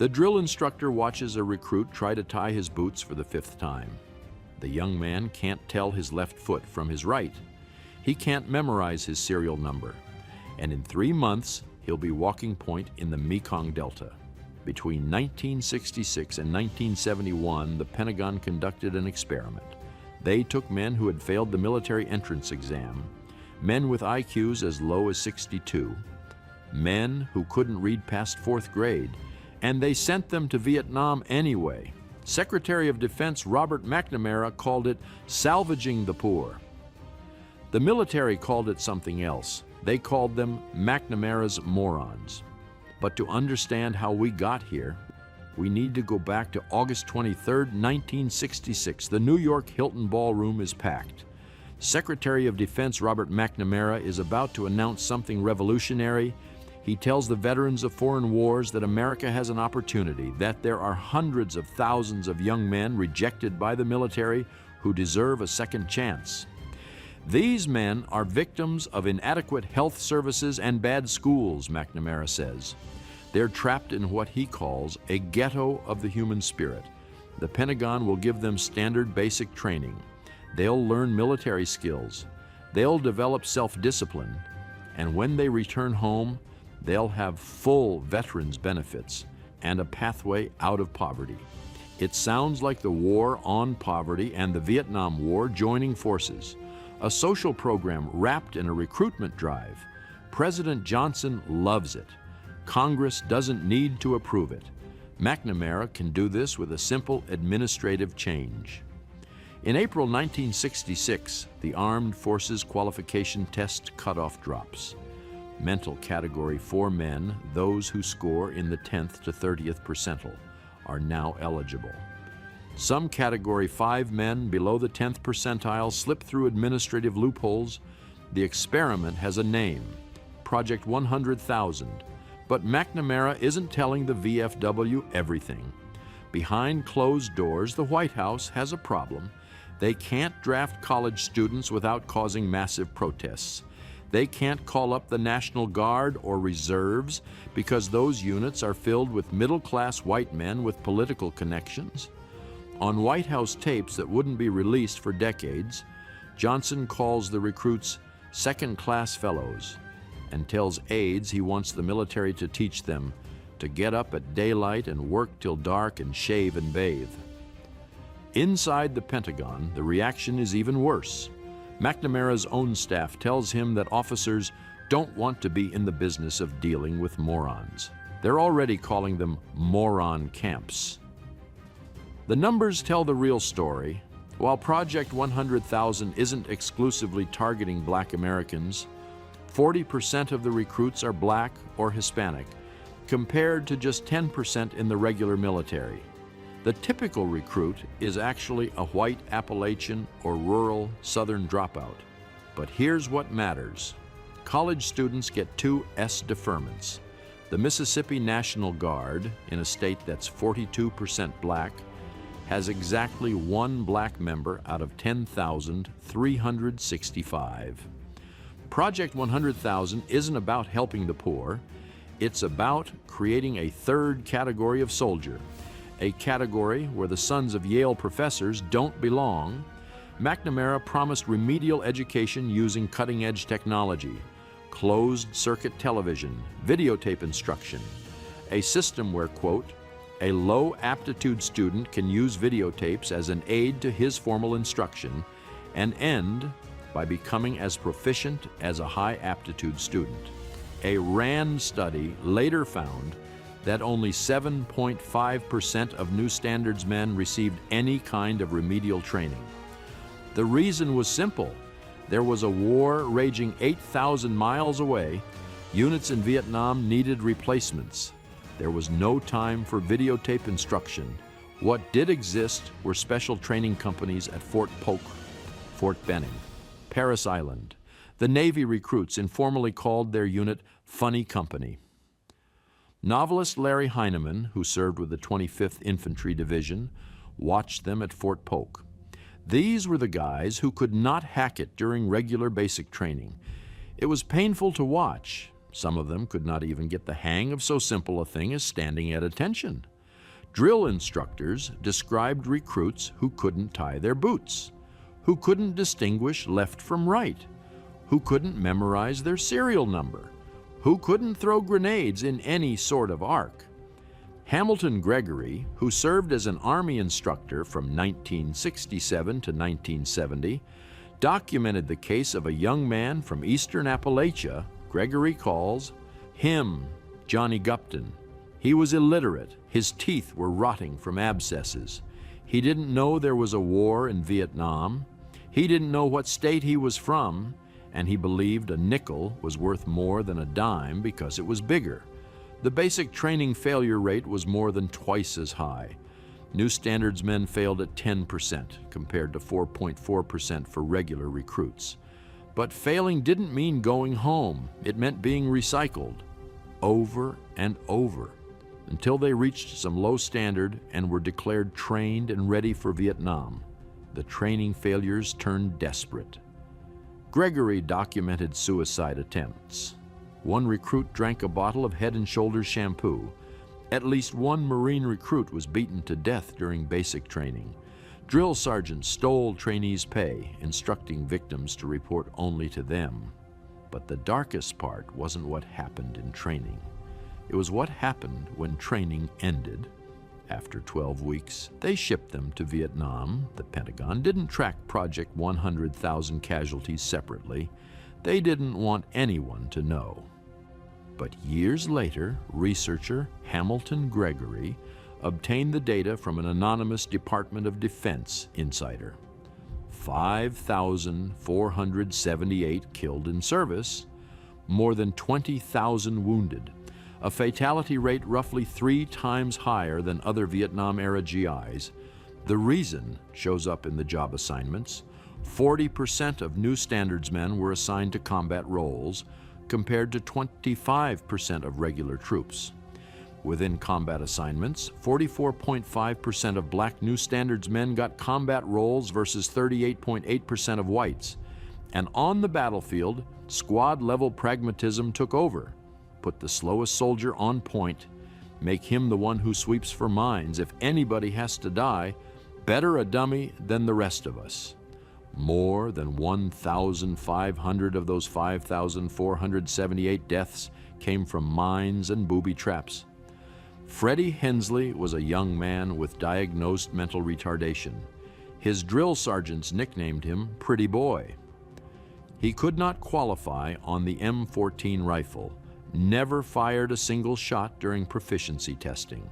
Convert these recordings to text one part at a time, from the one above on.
The drill instructor watches a recruit try to tie his boots for the 5th time. The young man can't tell his left foot from his right. He can't memorize his serial number. And in 3 months, he'll be walking point in the Mekong Delta. Between 1966 and 1971, the Pentagon conducted an experiment. They took men who had failed the military entrance exam, men with IQs as low as 62, men who couldn't read past 4th grade, and they sent them to Vietnam anyway. Secretary of Defense Robert McNamara called it salvaging the poor. The military called it something else. They called them McNamara's morons. But to understand how we got here, we need to go back to August 23, 1966. The New York Hilton Ballroom is packed. Secretary of Defense Robert McNamara is about to announce something revolutionary. He tells the veterans of foreign wars that America has an opportunity, that there are hundreds of thousands of young men rejected by the military who deserve a second chance. These men are victims of inadequate health services and bad schools, McNamara says. They're trapped in what he calls a ghetto of the human spirit. The Pentagon will give them standard basic training. They'll learn military skills. They'll develop self-discipline. And when they return home, they'll have full veterans benefits and a pathway out of poverty. It sounds like the war on poverty and the Vietnam War joining forces. A social program wrapped in a recruitment drive. President Johnson loves it. Congress doesn't need to approve it. McNamara can do this with a simple administrative change. In April 1966, the Armed Forces Qualification Test cutoff drops. Mental Category 4 men, those who score in the 10th to 30th percentile, are now eligible. Some Category 5 men below the 10th percentile slip through administrative loopholes. The experiment has a name, Project 100,000, but McNamara isn't telling the VFW everything. Behind closed doors, the White House has a problem. They can't draft college students without causing massive protests. They can't call up the National Guard or reserves because those units are filled with middle-class white men with political connections. On White House tapes that wouldn't be released for decades, Johnson calls the recruits second-class fellows and tells aides he wants the military to teach them to get up at daylight and work till dark and shave and bathe. Inside the Pentagon, the reaction is even worse. McNamara's own staff tells him that officers don't want to be in the business of dealing with morons. They're already calling them moron camps. The numbers tell the real story. While Project 100,000 isn't exclusively targeting Black Americans, 40% of the recruits are Black or Hispanic, compared to just 10% in the regular military. The typical recruit is actually a white Appalachian or rural Southern dropout. But here's what matters. College students get 2 S deferments. The Mississippi National Guard, in a state that's 42% Black, has exactly 1 Black member out of 10,365. Project 100,000 isn't about helping the poor. It's about creating a 3rd category of soldier, a category where the sons of Yale professors don't belong. McNamara promised remedial education using cutting-edge technology, closed-circuit television, videotape instruction, a system where, quote, a low-aptitude student can use videotapes as an aid to his formal instruction and end by becoming as proficient as a high-aptitude student. A RAND study later found that only 7.5% of New Standards men received any kind of remedial training. The reason was simple. There was a war raging 8,000 miles away. Units in Vietnam needed replacements. There was no time for videotape instruction. What did exist were special training companies at Fort Polk, Fort Benning, Parris Island. The Navy recruits informally called their unit Funny Company. Novelist Larry Heineman, who served with the 25th Infantry Division, watched them at Fort Polk. These were the guys who could not hack it during regular basic training. It was painful to watch. Some of them could not even get the hang of so simple a thing as standing at attention. Drill instructors described recruits who couldn't tie their boots, who couldn't distinguish left from right, who couldn't memorize their serial number, who couldn't throw grenades in any sort of arc. Hamilton Gregory, who served as an Army instructor from 1967 to 1970, documented the case of a young man from eastern Appalachia Gregory calls him Johnny Gupton. He was illiterate. His teeth were rotting from abscesses. He didn't know there was a war in Vietnam. He didn't know what state he was from, and he believed a nickel was worth more than a dime because it was bigger. The basic training failure rate was more than twice as high. New Standards men failed at 10% compared to 4.4% for regular recruits. But failing didn't mean going home. It meant being recycled over and over until they reached some low standard and were declared trained and ready for Vietnam. The training failures turned desperate. Gregory documented suicide attempts. One recruit drank a bottle of Head & Shoulders shampoo. At least one Marine recruit was beaten to death during basic training. Drill sergeants stole trainees' pay, instructing victims to report only to them. But the darkest part wasn't what happened in training. It was what happened when training ended. After 12 weeks, they shipped them to Vietnam. The Pentagon didn't track Project 100,000 casualties separately. They didn't want anyone to know. But years later, researcher Hamilton Gregory obtained the data from an anonymous Department of Defense insider. 5,478 killed in service, more than 20,000 wounded, a fatality rate roughly 3 times higher than other Vietnam-era GIs. The reason shows up in the job assignments. 40% of New Standards men were assigned to combat roles, compared to 25% of regular troops. Within combat assignments, 44.5% of black New Standards men got combat roles versus 38.8% of whites. And on the battlefield, squad-level pragmatism took over. Put the slowest soldier on point, make him the one who sweeps for mines. If anybody has to die, better a dummy than the rest of us. More than 1,500 of those 5,478 deaths came from mines and booby traps. Freddie Hensley was a young man with diagnosed mental retardation. His drill sergeants nicknamed him Pretty Boy. He could not qualify on the M14 rifle, never fired a single shot during proficiency testing.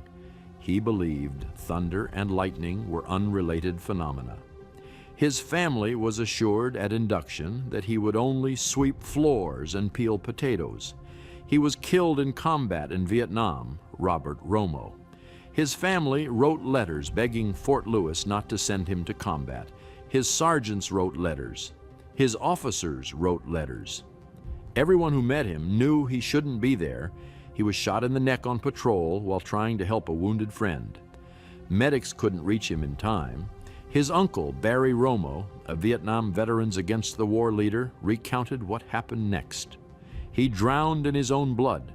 He believed thunder and lightning were unrelated phenomena. His family was assured at induction that he would only sweep floors and peel potatoes. He was killed in combat in Vietnam, Robert Romo. His family wrote letters begging Fort Lewis not to send him to combat. His sergeants wrote letters. His officers wrote letters. Everyone who met him knew he shouldn't be there. He was shot in the neck on patrol while trying to help a wounded friend. Medics couldn't reach him in time. His uncle, Barry Romo, a Vietnam Veterans Against the War leader, recounted what happened next. He drowned in his own blood.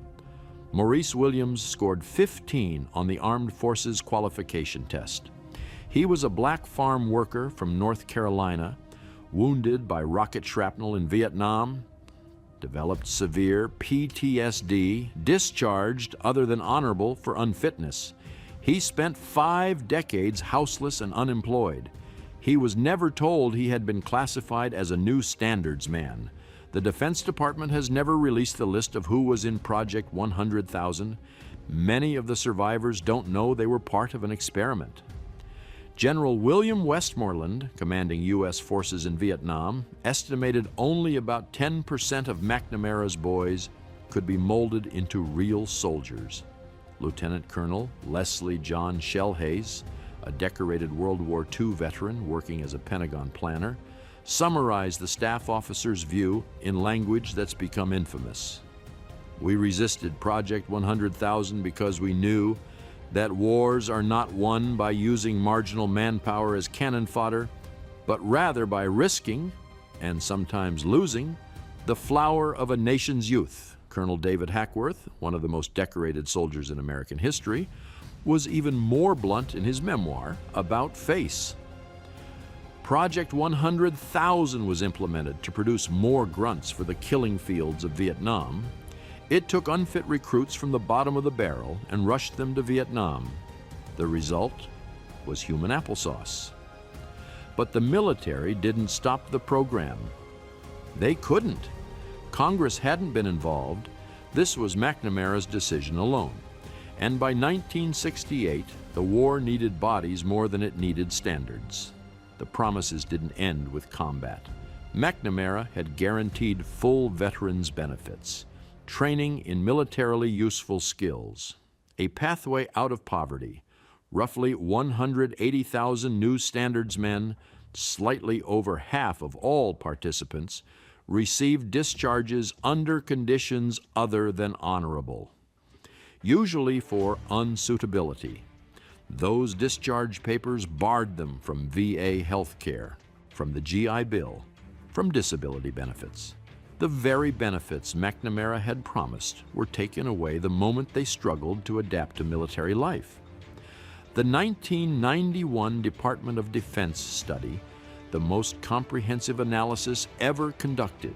Maurice Williams scored 15 on the Armed Forces qualification test. He was a black farm worker from North Carolina, wounded by rocket shrapnel in Vietnam, developed severe PTSD, discharged other than honorable for unfitness. He spent 5 decades houseless and unemployed. He was never told he had been classified as a New Standards man. The Defense Department has never released the list of who was in Project 100,000. Many of the survivors don't know they were part of an experiment. General William Westmoreland, commanding U.S. forces in Vietnam, estimated only about 10% of McNamara's boys could be molded into real soldiers. Lieutenant Colonel Leslie John Shellhays, a decorated World War II veteran working as a Pentagon planner, summarized the staff officer's view in language that's become infamous. We resisted Project 100,000 because we knew that wars are not won by using marginal manpower as cannon fodder, but rather by risking, and sometimes losing, the flower of a nation's youth. Colonel David Hackworth, one of the most decorated soldiers in American history, was even more blunt in his memoir, About Face. Project 100,000 was implemented to produce more grunts for the killing fields of Vietnam. It took unfit recruits from the bottom of the barrel and rushed them to Vietnam. The result was human applesauce. But the military didn't stop the program. They couldn't. Congress hadn't been involved. This was McNamara's decision alone. And by 1968, the war needed bodies more than it needed standards. The promises didn't end with combat. McNamara had guaranteed full veterans benefits, training in militarily useful skills, a pathway out of poverty, roughly 180,000 new standards men, slightly over half of all participants, received discharges under conditions other than honorable, usually for unsuitability. Those discharge papers barred them from VA health care, from the GI Bill, from disability benefits. The very benefits McNamara had promised were taken away the moment they struggled to adapt to military life. The 1991 Department of Defense study, the most comprehensive analysis ever conducted,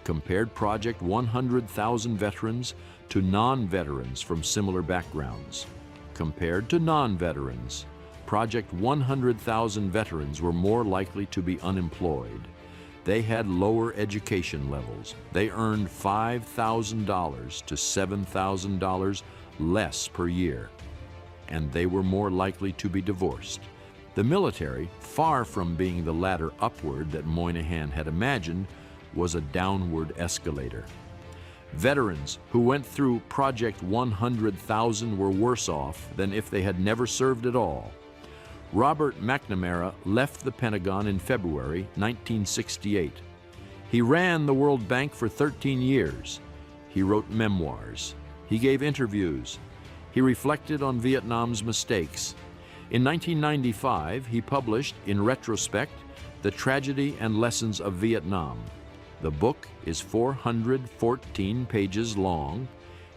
compared Project 100,000 veterans to non-veterans from similar backgrounds. Compared to non-veterans, Project 100,000 veterans were more likely to be unemployed. They had lower education levels. They earned $5,000 to $7,000 less per year. And they were more likely to be divorced. The military, far from being the ladder upward that Moynihan had imagined, was a downward escalator. Veterans who went through Project 100,000 were worse off than if they had never served at all. Robert McNamara left the Pentagon in February 1968. He ran the World Bank for 13 years. He wrote memoirs. He gave interviews. He reflected on Vietnam's mistakes. In 1995, he published, in retrospect, The Tragedy and Lessons of Vietnam. The book is 414 pages long.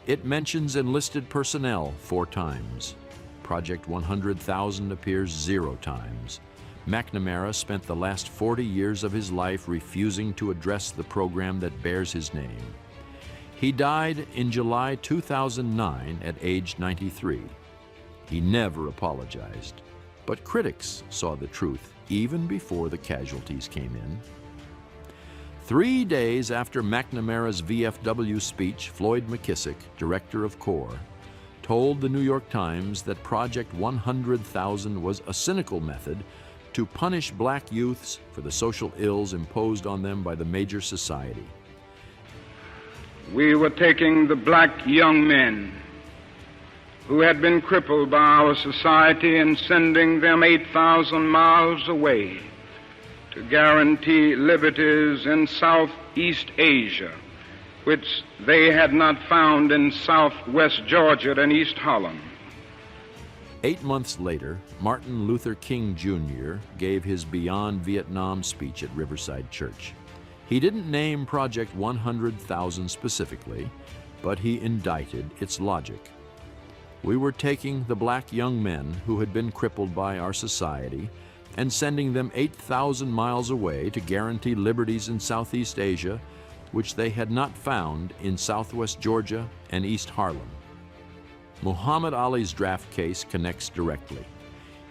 It mentions enlisted personnel 4 times. Project 100,000 appears 0 times. McNamara spent the last 40 years of his life refusing to address the program that bears his name. He died in July 2009 at age 93. He never apologized, but critics saw the truth even before the casualties came in. 3 days after McNamara's VFW speech, Floyd McKissick, director of Corps, told the New York Times that Project 100,000 was a cynical method to punish black youths for the social ills imposed on them by the major society. We were taking the black young men who had been crippled by our society and sending them 8,000 miles away to guarantee liberties in Southeast Asia, which they had not found in Southwest Georgia and East Holland. 8 months later, Martin Luther King Jr. gave his Beyond Vietnam speech at Riverside Church. He didn't name Project 100,000 specifically, but he indicted its logic. We were taking the black young men who had been crippled by our society and sending them 8,000 miles away to guarantee liberties in Southeast Asia, which they had not found in Southwest Georgia and East Harlem. Muhammad Ali's draft case connects directly.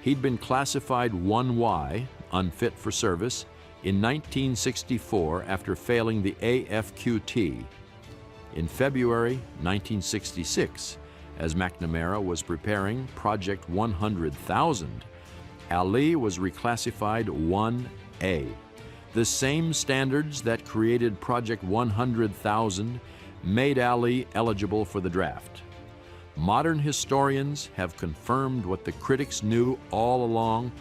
He'd been classified 1Y, unfit for service, in 1964 after failing the AFQT. In February 1966, as McNamara was preparing Project 100,000, Ali was reclassified 1A. The same standards that created Project 100,000 made Ali eligible for the draft. Modern historians have confirmed what the critics knew all along.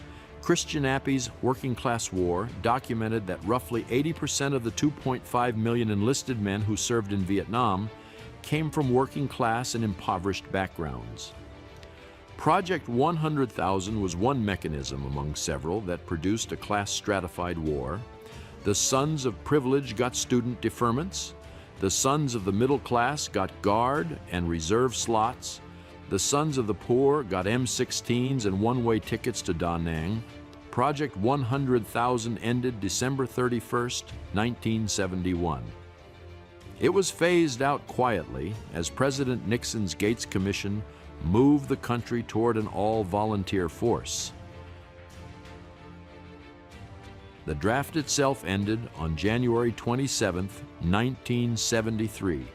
Christian Appy's Working Class War documented that roughly 80% of the 2.5 million enlisted men who served in Vietnam came from working class and impoverished backgrounds. Project 100,000 was one mechanism among several that produced a class-stratified war. The sons of privilege got student deferments. The sons of the middle class got guard and reserve slots. The Sons of the Poor got M16s and one-way tickets to Da Nang. Project 100,000 ended December 31st, 1971. It was phased out quietly as President Nixon's Gates Commission moved the country toward an all-volunteer force. The draft itself ended on January 27, 1973.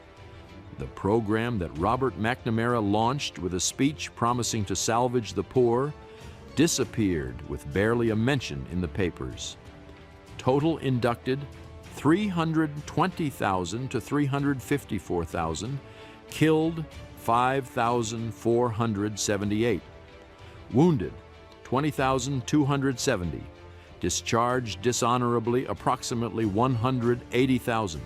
The program that Robert McNamara launched with a speech promising to salvage the poor disappeared with barely a mention in the papers. Total inducted 320,000 to 354,000, killed 5,478, wounded 20,270, discharged dishonorably approximately 180,000.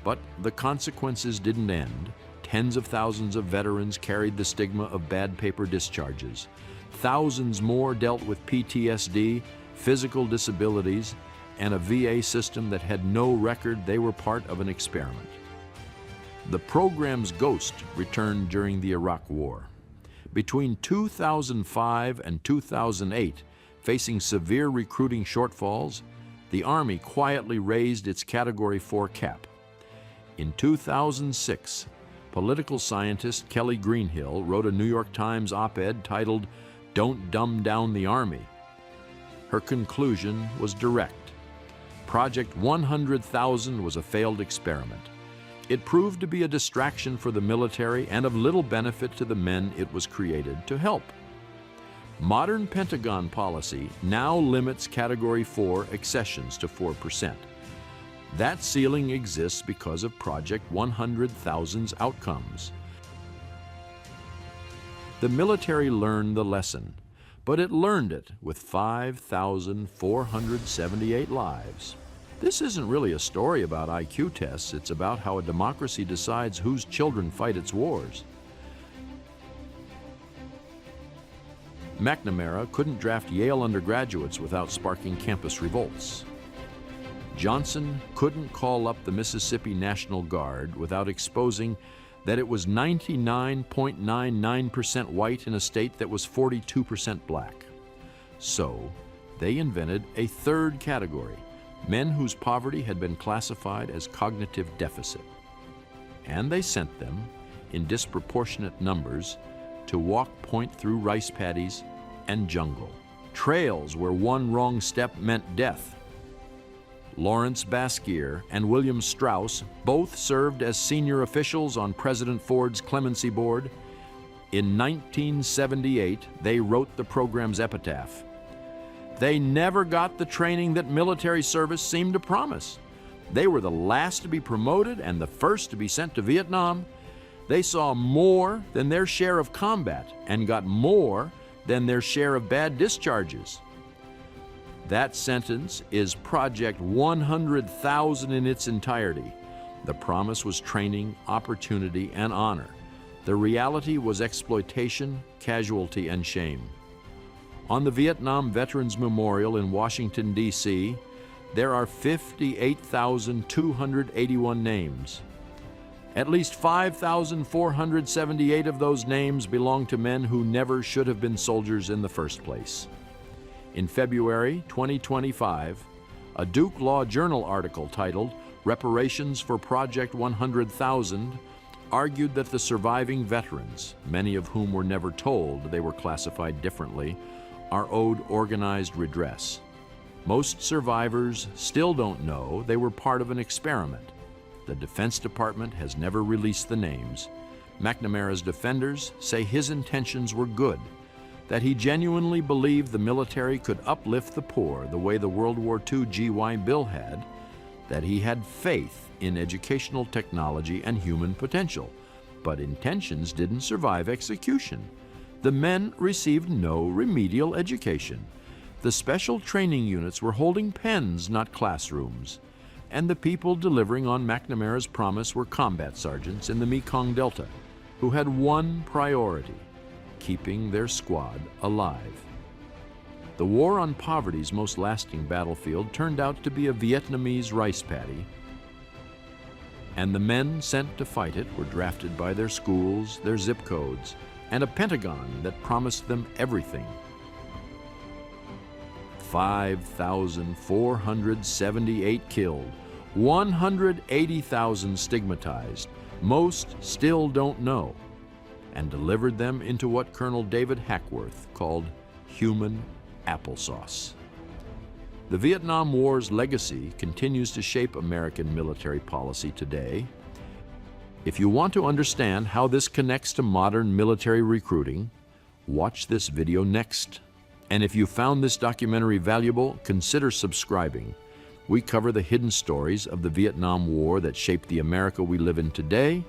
But the consequences didn't end. Tens of thousands of veterans carried the stigma of bad paper discharges. Thousands more dealt with PTSD, physical disabilities, and a VA system that had no record they were part of an experiment. The program's ghost returned during the Iraq War. Between 2005 and 2008, facing severe recruiting shortfalls, the Army quietly raised its Category 4 cap. In 2006, political scientist Kelly Greenhill wrote a New York Times op-ed titled, "Don't Dumb Down the Army." Her conclusion was direct. Project 100,000 was a failed experiment. It proved to be a distraction for the military and of little benefit to the men it was created to help. Modern Pentagon policy now limits Category 4 accessions to 4%. That ceiling exists because of Project 100,000's outcomes. The military learned the lesson, but it learned it with 5,478 lives. This isn't really a story about IQ tests, it's about how a democracy decides whose children fight its wars. McNamara couldn't draft Yale undergraduates without sparking campus revolts. Johnson couldn't call up the Mississippi National Guard without exposing that it was 99.99% white in a state that was 42% black. So, they invented a third category, men whose poverty had been classified as cognitive deficit. And they sent them, in disproportionate numbers, to walk point through rice paddies and jungle, trails where one wrong step meant death. Laurence Baskier and William Strauss both served as senior officials on President Ford's clemency board. In 1978, they wrote the program's epitaph. They never got the training that military service seemed to promise. They were the last to be promoted and the first to be sent to Vietnam. They saw more than their share of combat and got more than their share of bad discharges. That sentence is Project 100,000 in its entirety. The promise was training, opportunity, and honor. The reality was exploitation, casualty, and shame. On the Vietnam Veterans Memorial in Washington, D.C., there are 58,281 names. At least 5,478 of those names belong to men who never should have been soldiers in the first place. In February 2025, a Duke Law Journal article titled "Reparations for Project 100,000" argued that the surviving veterans, many of whom were never told they were classified differently, are owed organized redress. Most survivors still don't know they were part of an experiment. The Defense Department has never released the names. McNamara's defenders say his intentions were good, that he genuinely believed the military could uplift the poor the way the World War II GY Bill had, that he had faith in educational technology and human potential, but intentions didn't survive execution. The men received no remedial education. The special training units were holding pens, not classrooms. And the people delivering on McNamara's promise were combat sergeants in the Mekong Delta, who had one priority: keeping their squad alive. The war on poverty's most lasting battlefield turned out to be a Vietnamese rice paddy, and the men sent to fight it were drafted by their schools, their zip codes, and a Pentagon that promised them everything. 5,478 killed, 180,000 stigmatized, most still don't know, and delivered them into what Colonel David Hackworth called human applesauce. The Vietnam War's legacy continues to shape American military policy today. If you want to understand how this connects to modern military recruiting, watch this video next. And if you found this documentary valuable, consider subscribing. We cover the hidden stories of the Vietnam War that shaped the America we live in today